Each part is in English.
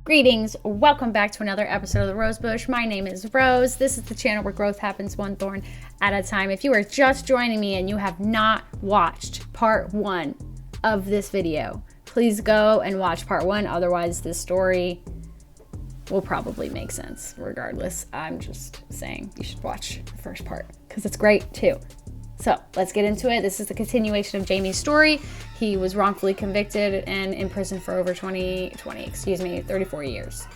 Greetings, welcome back to another episode of The Rose Bush. My name is Rose. This is the channel where growth happens one thorn at a time. If you are just joining me and you have not watched part one of this video, please go and watch part one. Otherwise, this story will probably make sense regardless. I'm just saying you should watch the first part because it's great too. So let's get into it. This is the continuation of Jamie's story. He was wrongfully convicted and in prison for over 34 years.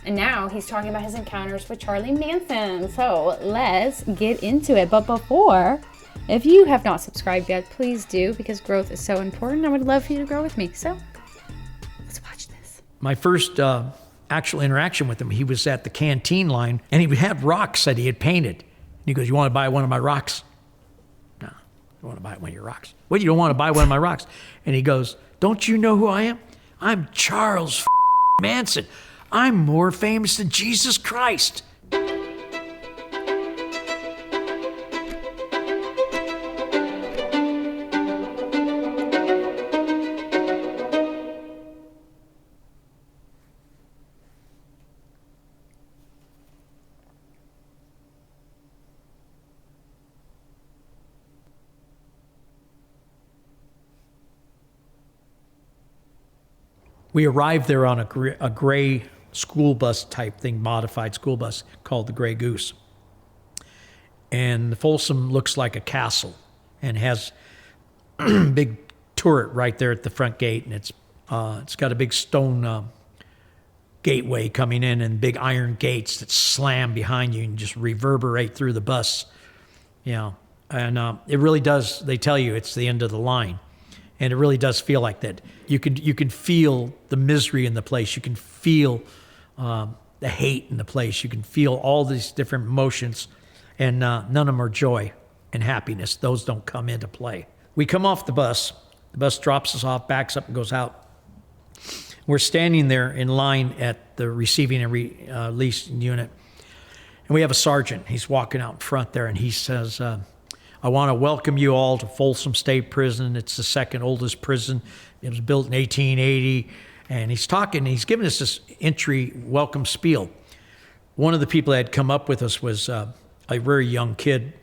And now he's talking about his encounters with Charlie Manson. So let's get into it. But before, if you have not subscribed yet, please do, because growth is so important. I would love for you to grow with me. So let's watch this. My first actual interaction with him, he was at the canteen line and he had rocks that he had painted. And he goes, "You want to buy one of my rocks?" "I want to buy one of your rocks." "What, you don't want to buy one of my rocks?" And he goes, "Don't you know who I am? I'm Charles Manson. I'm more famous than Jesus Christ." We arrived there on a gray school bus type thing, modified school bus called the Gray Goose. And Folsom looks like a castle and has a big turret right there at the front gate. And it's got a big stone gateway coming in and big iron gates that slam behind you and just reverberate through the bus. You know, and it really does, they tell you it's the end of the line. And it really does feel like that. You can feel the misery in the place. You can feel the hate in the place. You can feel all these different emotions, and none of them are joy and happiness. Those don't come into play. We come off the bus. The bus drops us off, backs up, and goes out. We're standing there in line at the receiving and release unit, and we have a sergeant. He's walking out in front there, and he says, "I want to welcome you all to Folsom State Prison. It's the second oldest prison. It was built in 1880. And he's talking, he's giving us this entry welcome spiel. One of the people that had come up with us was a very young kid,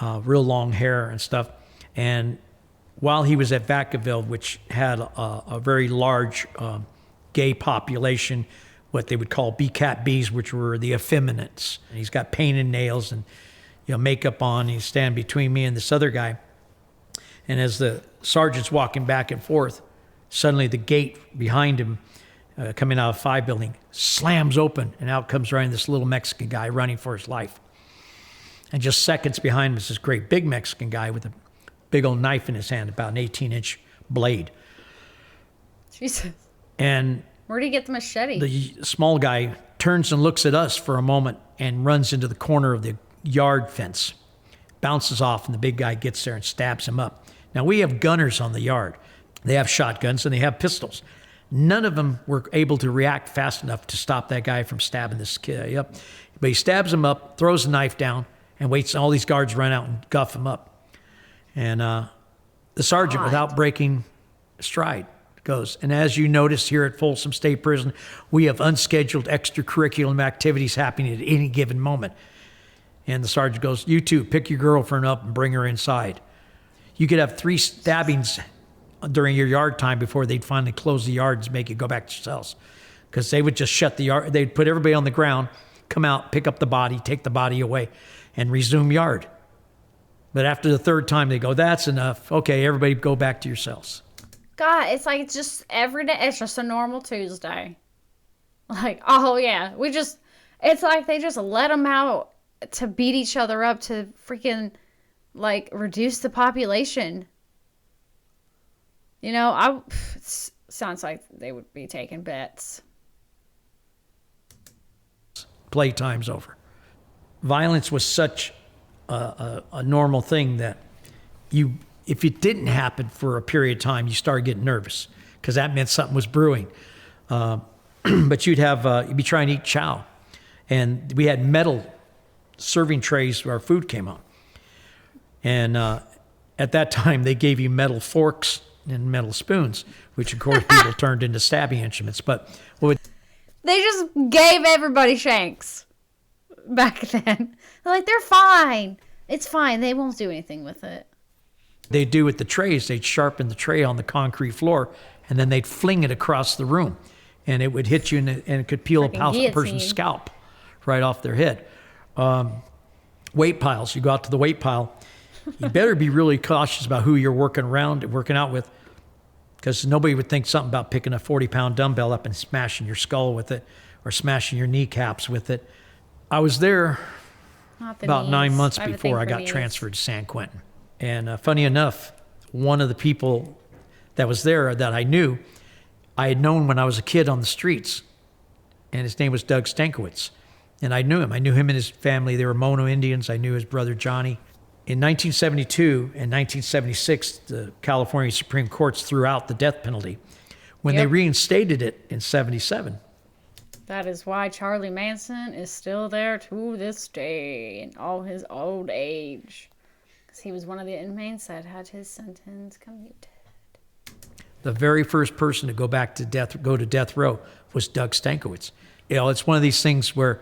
real long hair and stuff. And while he was at Vacaville, which had a very large gay population, what they would call B-Cat Bs, which were the effeminates. And he's got painted nails and makeup on. He's standing between me and this other guy. And as the sergeant's walking back and forth, suddenly the gate behind him, coming out of 5 building, slams open, and out comes running this little Mexican guy running for his life. And just seconds behind him is this great big Mexican guy with a big old knife in his hand, about an 18-inch blade. Jesus. And where'd he get the machete? The small guy turns and looks at us for a moment and runs into the corner of the yard fence, bounces off, and the big guy gets there and stabs him up. Now, we have gunners on the yard. They have shotguns and they have pistols. None of them were able to react fast enough to stop that guy from stabbing this kid up. But he stabs him up, throws the knife down, and waits. All these guards run out and guff him up. And the sergeant, without breaking stride, goes, "And as you notice here at Folsom State Prison, we have unscheduled extracurricular activities happening at any given moment." And the sergeant goes, "You two, pick your girlfriend up and bring her inside." You could have 3 stabbings during your yard time before they'd finally close the yard and make you go back to your cells. Because they would just shut the yard. They'd put everybody on the ground, come out, pick up the body, take the body away, and resume yard. But after the 3rd time, they go, "That's enough. Okay, everybody go back to your cells." God, it's like it's just every day. It's just a normal Tuesday. Like, oh yeah, it's like they just let them out to beat each other up to freaking like reduce the population. Sounds like they would be taking bets. Playtime's over. Violence was such a normal thing that if it didn't happen for a period of time, you started getting nervous because that meant something was brewing. But you'd be trying to eat chow, and we had metal serving trays where our food came on. And at that time, they gave you metal forks and metal spoons, which of course people turned into stabbing instruments. But They just gave everybody shanks back then. They're like, they're fine. It's fine. They won't do anything with it. They'd do with the trays, they'd sharpen the tray on the concrete floor, and then they'd fling it across the room. And it would hit you, and it could peel a person's scalp right off their head. Weight piles. You go out to the weight pile. You better be really cautious about who you're working out with, because nobody would think something about picking a 40-pound dumbbell up and smashing your skull with it or smashing your kneecaps with it. I was there about 9 months before I got transferred to San Quentin. And funny enough, one of the people that was there that I knew, I had known when I was a kid on the streets, and his name was Doug Stankiewicz. And I knew him. I knew him and his family. They were Mono Indians. I knew his brother Johnny. In 1972 and 1976, the California Supreme Courts threw out the death penalty when they reinstated it in 77. That is why Charlie Manson is still there to this day in all his old age. Because he was one of the inmates that had his sentence commuted. The very first person to go to death row was Doug Stankiewicz. It's one of these things where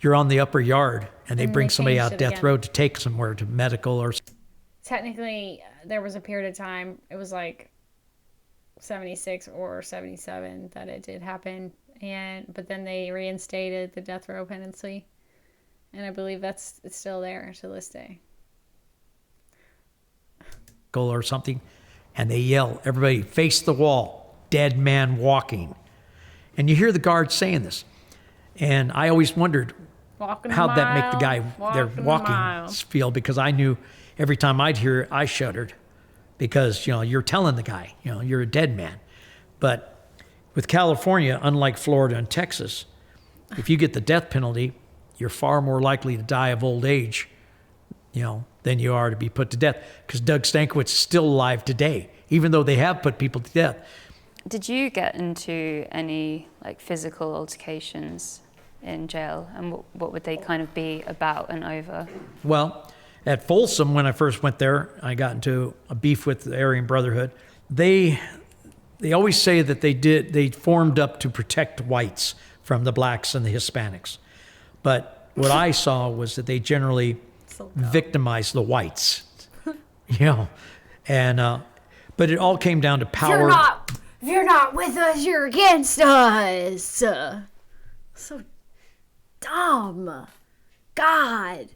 you're on the upper yard and they bring somebody out death row to take somewhere to medical or. Technically, there was a period of time, it was like 76 or 77 that it did happen. But then they reinstated the death row penalty. And I believe it's still there to this day. Or something. And they yell, everybody face the wall, dead man walking. And you hear the guards saying this. And I always wondered how'd that make the guy their walking feel, because I knew every time I'd hear it, I shuddered, because you're telling the guy, you're a dead man. But with California, unlike Florida and Texas, if you get the death penalty, you're far more likely to die of old age, than you are to be put to death, because Doug Stankiewicz is still alive today, even though they have put people to death. Did you get into any physical altercations in jail, and what would they kind of be about and over? Well, at Folsom, when I first went there, I got into a beef with the Aryan Brotherhood. They always say that they formed up to protect whites from the blacks and the Hispanics. But what I saw was that they generally victimized the whites. And but it all came down to power. If you're not with us, you're against us. So dumb. God.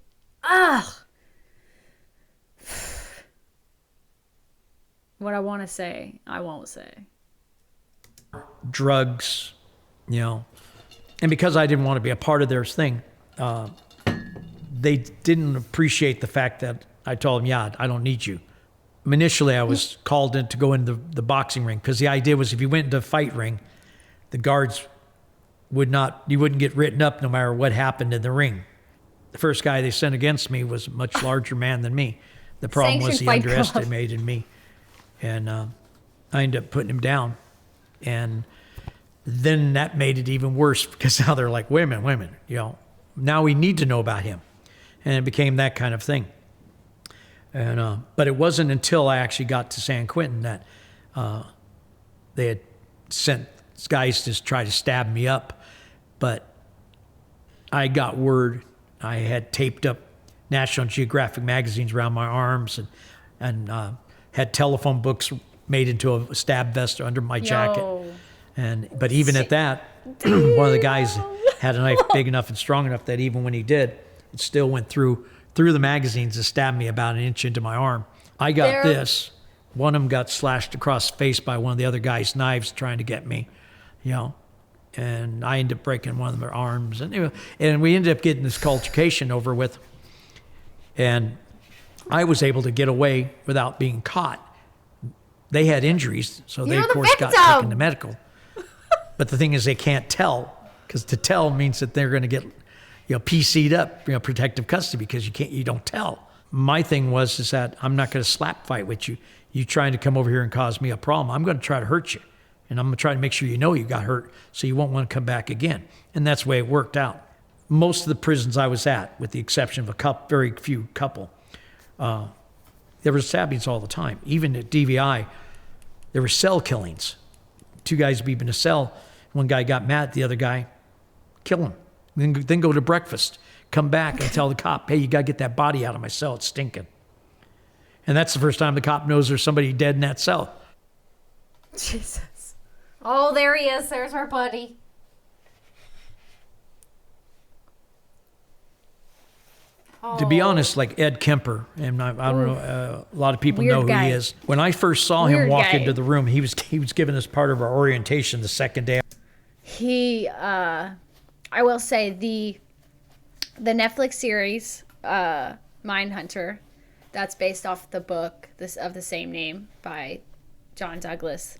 Ugh. What I want to say, I won't say. Drugs, and because I didn't want to be a part of their thing, they didn't appreciate the fact that I told them, yeah, I don't need you. Initially, I was called in to go into the boxing ring, because the idea was if you went into a fight ring, the guards you wouldn't get written up no matter what happened in the ring. The first guy they sent against me was a much larger man than me. The problem was he underestimated me. And I ended up putting him down. And then that made it even worse, because now they're like, wait a minute, now we need to know about him. And it became that kind of thing. And but it wasn't until I actually got to San Quentin that they had sent guys to try to stab me up. But I got word. I had taped up National Geographic magazines around my arms, and had telephone books made into a stab vest under my jacket. But even at that, one of the guys had a knife big enough and strong enough that even when he did, it still went through the magazines and stabbed me about an inch into my arm. I got this. One of them got slashed across the face by one of the other guy's knives trying to get me, and I ended up breaking one of their arms. And we ended up getting this altercation over with. And I was able to get away without being caught. They had injuries, so they, of course, got taken to medical. But the thing is, they can't tell, because to tell means that they're going to get PC'd up, protective custody, because you don't tell. My thing is that I'm not going to slap fight with you. You trying to come over here and cause me a problem, I'm going to try to hurt you. And I'm going to try to make sure you got hurt, so you won't want to come back again. And that's the way it worked out. Most of the prisons I was at, with the exception of very few couple, there were stabbings all the time. Even at DVI, there were cell killings. Two guys would be in a cell. One guy got mad at the other guy, kill him. Then go to breakfast. Come back and tell the cop, hey, you got to get that body out of my cell. It's stinking. And that's the first time the cop knows there's somebody dead in that cell. Jesus. Oh, there he is. There's our buddy. To be honest, like Ed Kemper, and I don't know, a lot of people know who he is. When I first saw him walk into the room, he was giving us part of our orientation the second day. I will say the Netflix series, Mindhunter, that's based off the book of the same name by John Douglas.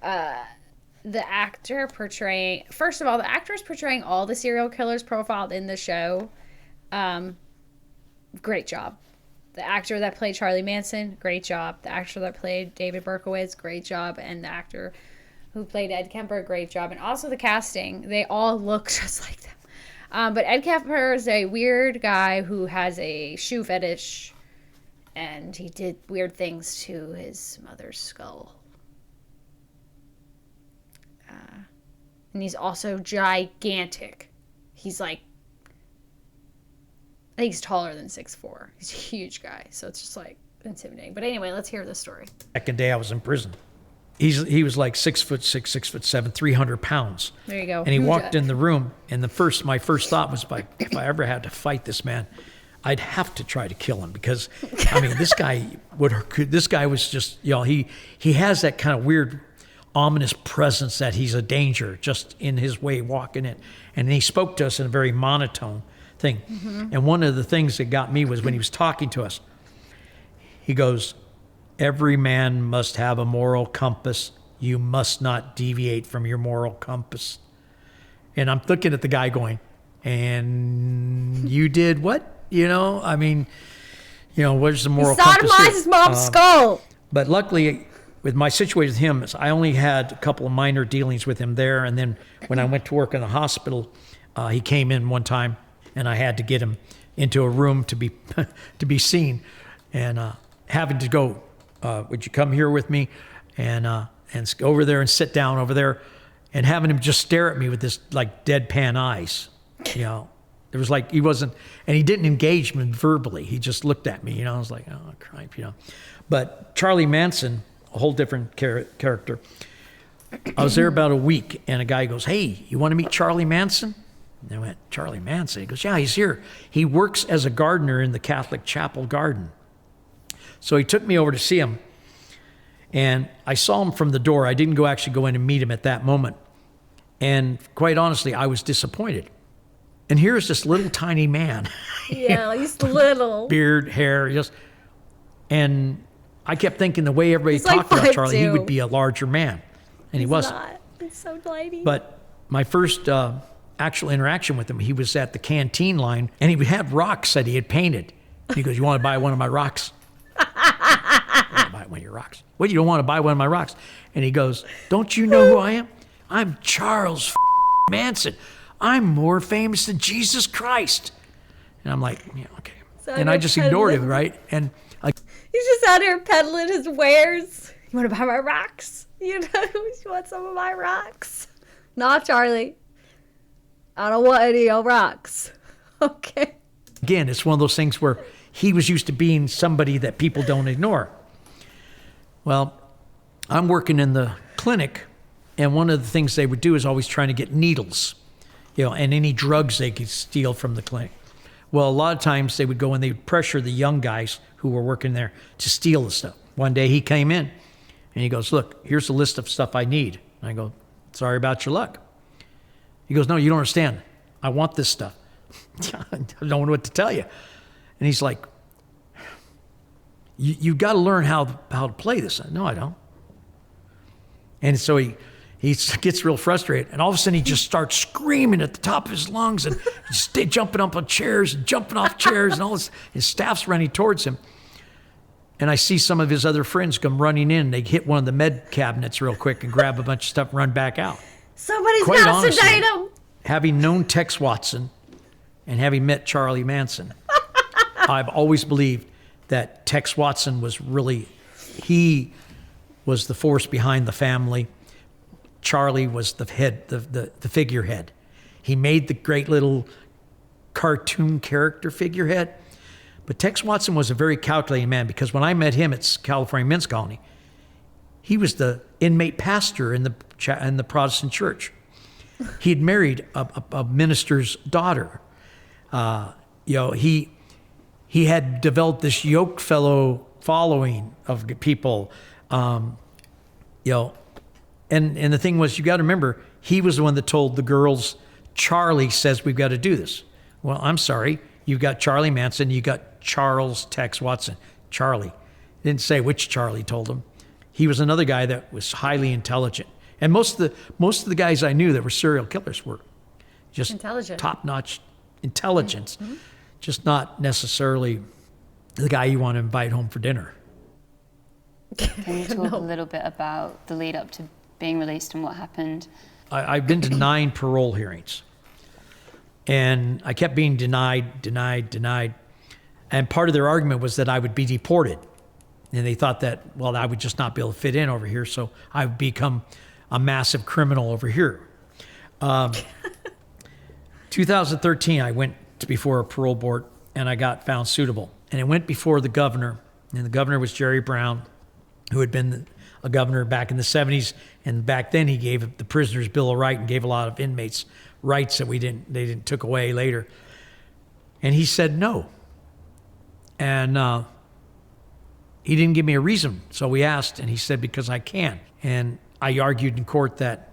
The actor portraying, first of all, the actors portraying all the serial killers profiled in the show, great job. The actor that played Charlie Manson, great job. The actor that played David Berkowitz, great job. And the actor who played Ed Kemper, great job. And also the casting, they all look just like them. But Ed Kemper is a weird guy who has a shoe fetish, and he did weird things to his mother's skull. And he's also gigantic. He's like, I think he's taller than 6'4". He's a huge guy, so it's just like intimidating. But anyway, let's hear the story. Second day I was in prison. He was like 6'6", 6'7", 300 pounds. There you go. And he walked in the room, and my first thought was, like, if I ever had to fight this man, I'd have to try to kill him, because I mean, this guy was just, you know, he has that kind of weird, ominous presence that he's a danger just in his way walking in. And he spoke to us in a very monotone thing. Mm-hmm. And one of the things that got me was when he was talking to us, he goes, every man must have a moral compass. You must not deviate from your moral compass. And I'm looking at the guy going, and you did what? You know, I mean, you know, where's the moral compass? He sodomized his mom's skull. But luckily, with my situation with him, I only had a couple of minor dealings with him there. And then when I went to work in the hospital, he came in one time, and I had to get him into a room to be to be seen, and having to go, would you come here with me, and go over there and sit down over there, and having him just stare at me with this like deadpan eyes, you know. It was like he wasn't, and he didn't engage me verbally. He just looked at me, you know. I was like, oh, cripe, you know. But Charlie Manson, a whole different character. I was there about a week, and a guy goes, hey, you want to meet Charlie Manson? And I went, Charlie Manson? He goes, yeah, he's here. He works as a gardener in the Catholic chapel garden. So he took me over to see him, and I saw him from the door. I didn't actually go in and meet him at that moment. And quite honestly, I was disappointed. And here's this little tiny man. Yeah, he's little. Beard, hair, and I kept thinking the way everybody talked about Charlie, he would be a larger man. And he wasn't. Not. He's so tiny. But my first actual interaction with him, he was at the canteen line, and he had rocks that he had painted. And he goes, you want to buy one of my rocks? I want to buy one of your rocks. What, you don't want to buy one of my rocks? And he goes, don't you know who I am? I'm Charles Manson. I'm more famous than Jesus Christ. And I'm like, yeah, okay. So and I just ignored him, right? And he's just out here peddling his wares. You want to buy my rocks? You know, you want some of my rocks? Nah, Charlie. I don't want any of your rocks. Okay. Again, it's one of those things where he was used to being somebody that people don't ignore. Well, I'm working in the clinic, and one of the things they would do is always trying to get needles, you know, and any drugs they could steal from the clinic. Well, a lot of times they would go and they would pressure the young guys who were working there to steal the stuff. One day he came in and he goes, look, here's a list of stuff I need. And I go, sorry about your luck. He goes, no, you don't understand. I want this stuff. I don't know what to tell you. And he's like, you got to learn how to play this. No, I don't. And so he gets real frustrated, and all of a sudden he just starts screaming at the top of his lungs and jumping up on chairs and jumping off chairs, and all his staff's running towards him. And I see some of his other friends come running in. They hit one of the med cabinets real quick and grab a bunch of stuff and run back out. Somebody's got to sedate him. Having known Tex Watson and having met Charlie Manson, I've always believed that Tex Watson was he was the force behind the family. Charlie was the head, the figurehead. He made the great little cartoon character figurehead. But Tex Watson was a very calculating man, because when I met him at California Men's Colony, he was the inmate pastor in the Protestant church. He had married a minister's daughter. He had developed this yoke fellow following of people. And the thing was, you got to remember, he was the one that told the girls, Charlie says we've got to do this. Well, I'm sorry. You've got Charlie Manson. You got Charles Tex Watson. Charlie. Didn't say which Charlie told him. He was another guy that was highly intelligent. And most of the guys I knew that were serial killers were just top-notch intelligence, just not necessarily the guy you want to invite home for dinner. Can you talk a little bit about the lead up to being released and what happened? I've been to 9 parole hearings, and I kept being denied. And part of their argument was that I would be deported. And they thought that, well, I would just not be able to fit in over here, so I would become a massive criminal over here. 2013, I went before a parole board, and I got found suitable. And it went before the governor, and the governor was Jerry Brown, who had been a governor back in the 70s. And back then, he gave the prisoners' Bill of Rights and gave a lot of inmates rights that they took away later. And he said no. And he didn't give me a reason. So we asked, and he said, because I can. And I argued in court that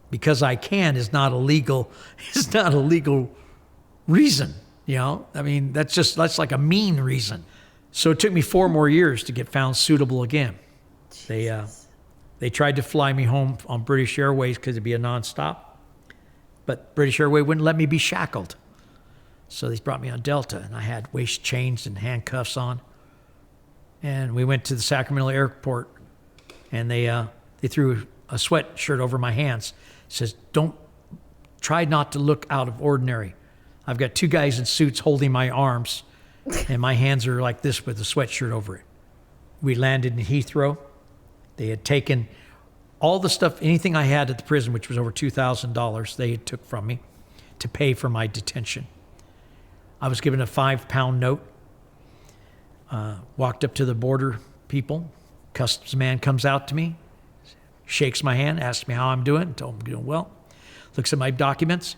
because I can is not a legal reason. I mean, that's like a mean reason. So it took me 4 more years to get found suitable again. They tried to fly me home on British Airways because it'd be a nonstop, but British Airways wouldn't let me be shackled. So they brought me on Delta, and I had waist chains and handcuffs on. And we went to the Sacramento airport, and they threw a sweatshirt over my hands. It says, try not to look out of ordinary. I've got 2 guys in suits holding my arms, and my hands are like this with a sweatshirt over it. We landed in Heathrow. They had taken all the stuff, anything I had at the prison, which was over $2,000, they had took from me to pay for my detention. I was given a 5-pound note. Walked up to the border people. Customs man comes out to me, shakes my hand, asks me how I'm doing. Told him I'm doing well. Looks at my documents,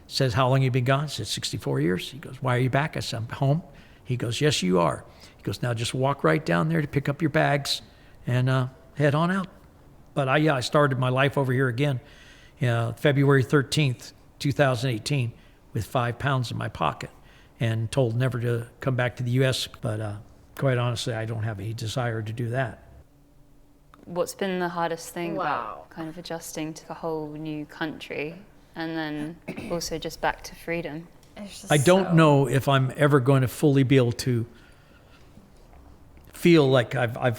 says, how long you been gone? I said, 64 years. He goes, why are you back? I said, I'm home. He goes, yes, you are. He goes, now just walk right down there to pick up your bags and head on out. But I started my life over here again, February 13th, 2018, with 5 pounds in my pocket, and told never to come back to the U.S., but quite honestly, I don't have any desire to do that. What's been the hardest thing about kind of adjusting to a whole new country, and then also just back to freedom? I don't know if I'm ever going to fully be able to feel like I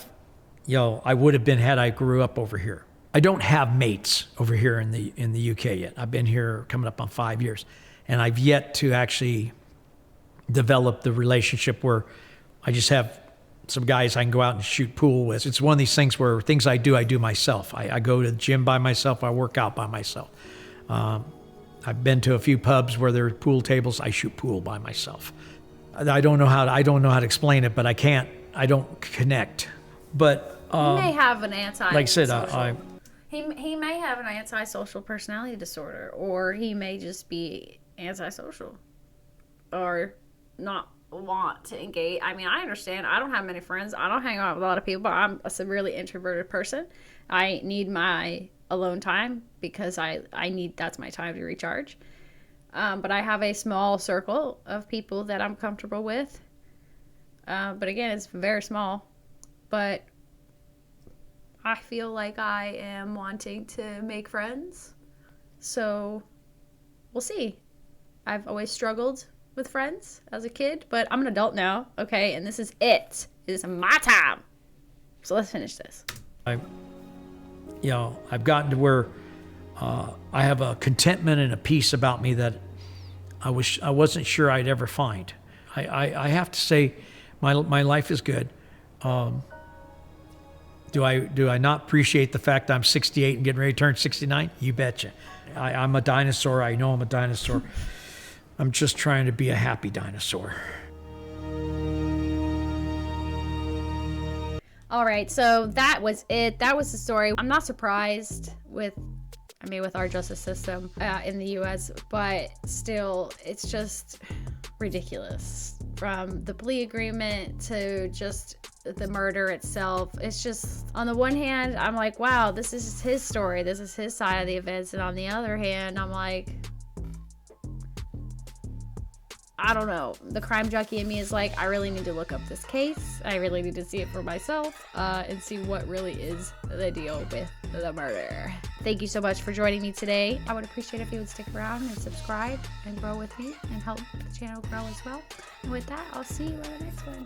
would have been had I grew up over here. I don't have mates over here in the UK yet. I've been here coming up on 5 years, and I've yet to actually develop the relationship where I just have some guys I can go out and shoot pool with. It's one of these things where things I do myself. I go to the gym by myself. I work out by myself. I've been to a few pubs where there are pool tables. I shoot pool by myself. I don't know how to explain it, but I can't. I don't connect. But he may have an antisocial. Like I said, he may have an antisocial personality disorder, or he may just be antisocial, or not want to engage. I mean, I understand. I don't have many friends. I don't hang out with a lot of people. I'm a severely introverted person. I need my alone time because that's my time to recharge. But I have a small circle of people that I'm comfortable with. But again, it's very small. But I feel like I am wanting to make friends. So we'll see. I've always struggled with friends as a kid, but I'm an adult now, okay? And this is it. It is my time. So let's finish this. I've gotten to where I have a contentment and a peace about me that I wasn't sure I'd ever find. I have to say my life is good. Do I not appreciate the fact I'm 68 and getting ready to turn 69? You betcha. I'm a dinosaur. I know I'm a dinosaur. I'm just trying to be a happy dinosaur. All right, so that was it. That was the story. I'm not surprised with our justice system in the U.S., but still, it's just ridiculous. From the plea agreement to just the murder itself, it's just, on the one hand, I'm like, wow, this is his story. This is his side of the events. And on the other hand, I'm like, I don't know. The crime junkie in me is like, I really need to look up this case. I really need to see it for myself and see what really is the deal with the murder. Thank you so much for joining me today. I would appreciate if you would stick around and subscribe and grow with me and help the channel grow as well. And with that, I'll see you on the next one.